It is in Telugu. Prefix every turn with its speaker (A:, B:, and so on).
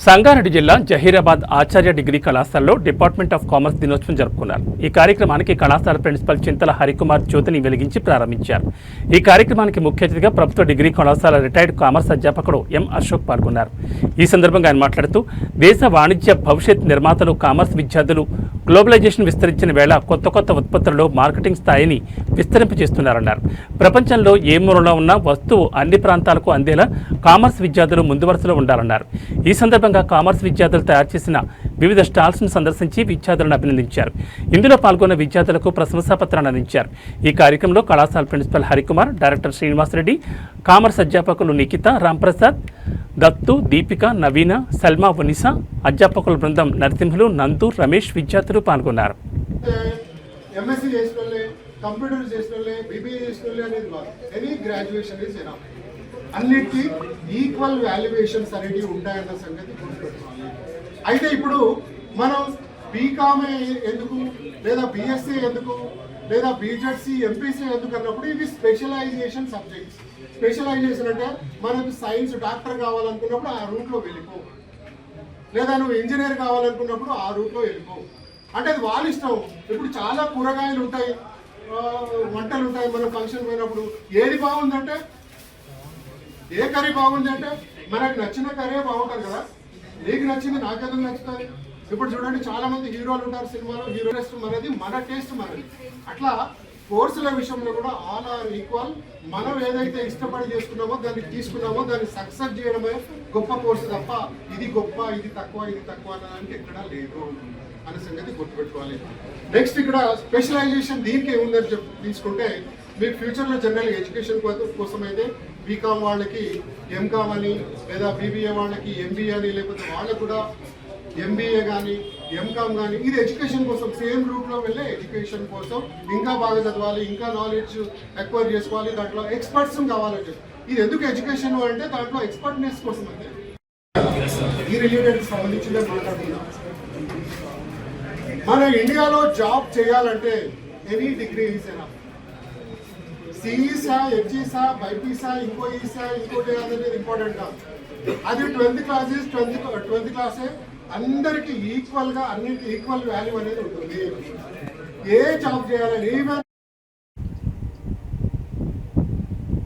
A: సంగారెడ్డి జిల్లా జహీరాబాద్ ఆచార్య డిగ్రీ కళాశాలలో డిపార్ట్మెంట్ ఆఫ్ కామర్స్ దినోత్సవం జరుపుకున్నారు. ఈ కార్యక్రమానికి కళాశాల ప్రిన్సిపల్ చింతల హరికుమార్ జ్యోతిని వెలిగించి ప్రారంభించారు. ఈ కార్యక్రమానికి ముఖ్య అతిథిగా ప్రభుత్వ డిగ్రీ కళాశాల రిటైర్డ్ కామర్స్ అధ్యాపకుడు ఎం అశోక్ పాల్గొన్నారు. ఈ సందర్భంగా ఆయన మాట్లాడుతూ దేశ వాణిజ్య భవిష్యత్ నిర్మాతలు కామర్స్ విద్యార్థులు గ్లోబలైజేషన్ విస్తరించిన వేళ కొత్త కొత్త ఉత్పత్తులలో మార్కెటింగ్ స్థాయిని విస్తరింపజేస్తున్నారన్నారు. ప్రపంచంలో ఏ మూలలో ఉన్న వస్తువు అన్ని ప్రాంతాలకు అందేలా కామర్స్ విద్యార్థులు ముందు వరుసలో ఉండాలన్నారు. ఈ సందర్భంగా కామర్స్ విద్యార్థులు తయారు చేసిన వివిధ స్టాల్స్ను సందర్శించి విద్యార్థులను అభినందించారు. ఇందులో పాల్గొన్న విద్యార్థులకు ప్రశంసాపత్రాన్ని అందించారు. ఈ కార్యక్రమంలో కళాశాల principal Harikumar, director Srinivasareddy, commerce అధ్యాపకులు నిఖిత, రాంప్రసాద్, దత్తు, దీపిక, నవీన, సల్మా, వనిసా, అధ్యాపకుల బృందం నరసింహులు, నందు, రమేష్ విద్యార్థులు పాల్గొన్నారు.
B: అన్నిటికీ ఈక్వల్ వాల్యుయేషన్స్ అనేవి ఉంటాయన్న సంగతి గుర్తుపెట్టుకోవాలి. అయితే ఇప్పుడు మనం బీకామే ఎందుకు, లేదా బీఎస్సీ ఎందుకు, లేదా బీజెడ్సీ, ఎంపీసీ ఎందుకు అన్నప్పుడు ఇవి స్పెషలైజేషన్ సబ్జెక్ట్స్. స్పెషలైజేషన్ అంటే మనకు సైన్స్ డాక్టర్ కావాలనుకున్నప్పుడు ఆ రూట్లో వెళ్ళిపో, లేదా నువ్వు ఇంజనీర్ కావాలనుకున్నప్పుడు ఆ రూట్లో వెళ్ళిపో. అంటే అది వాళ్ళ ఇష్టం. ఇప్పుడు చాలా కూరగాయలు ఉంటాయి, వంటలు ఉంటాయి. మనం ఫంక్షన్ పోయినప్పుడు ఏది బాగుందంటే, ఏ కర్రీ బాగుంది అంటే మనకు నచ్చిన కర్రీ బాగుంటుంది కదా. నీకు నచ్చింది నాకెందుకు నచ్చుతుంది? ఇప్పుడు చూడండి, చాలా మంది హీరోలు ఉంటారు సినిమాలో. హీరో టేస్ట్ మనది, మన టేస్ట్ మనది. అట్లా కోర్సుల విషయంలో కూడా ఆల్ ఆర్ ఈక్వల్. మనం ఏదైతే ఇష్టపడి చేసుకున్నామో దాన్ని తీసుకున్నామో దాన్ని సక్సెస్ చేయడమే గొప్ప కోర్సు తప్ప ఇది గొప్ప, ఇది తక్కువ, ఇది తక్కువ అనడానికి ఎక్కడా లేదు అనే సంగతి గుర్తుపెట్టుకోవాలి. నెక్స్ట్ ఇక్కడ స్పెషలైజేషన్ దీనికి ఏముందని తీసుకుంటే, మీ ఫ్యూచర్లో జనరల్ ఎడ్యుకేషన్ కోసం అయితే బీకామ్ వాళ్ళకి ఎంకామ్ అని, లేదా బీబీఏ వాళ్ళకి ఎంబీఏ అని, లేకపోతే వాళ్ళకు కూడా ఎంబీఏ కానీ ఎంకామ్ కానీ, ఇది ఎడ్యుకేషన్ కోసం సేమ్ రూట్లో వెళ్ళే ఎడ్యుకేషన్ కోసం. ఇంకా బాగా చదవాలి, ఇంకా నాలెడ్జ్ ఎక్వైర్ చేసుకోవాలి, దాంట్లో ఎక్స్పర్ట్స్ కావాలంటే. ఇది ఎందుకు ఎడ్యుకేషన్ అంటే దాంట్లో ఎక్స్పర్ట్నెస్ కోసం అంటే ఈ రిలేటెడ్ సంబంధించిన మాట్లాడుతున్నాం. మన ఇండియాలో జాబ్ చేయాలంటే ఎనీ డిగ్రీ ఈజ్ ఎనఫ్. సిఈసా, హెచ్ఈసా, బైపీసా, ఇంకో ఈసా, ఇంకోటి అనేది ఇంపార్టెంట్ కాదు. అది 10th క్లాసే. అందరికీ ఈక్వల్గా, అన్నింటికి ఈక్వల్ వాల్యూ అనేది ఉంటుంది. ఏ జాబ్ చేయాలని ఈవెన్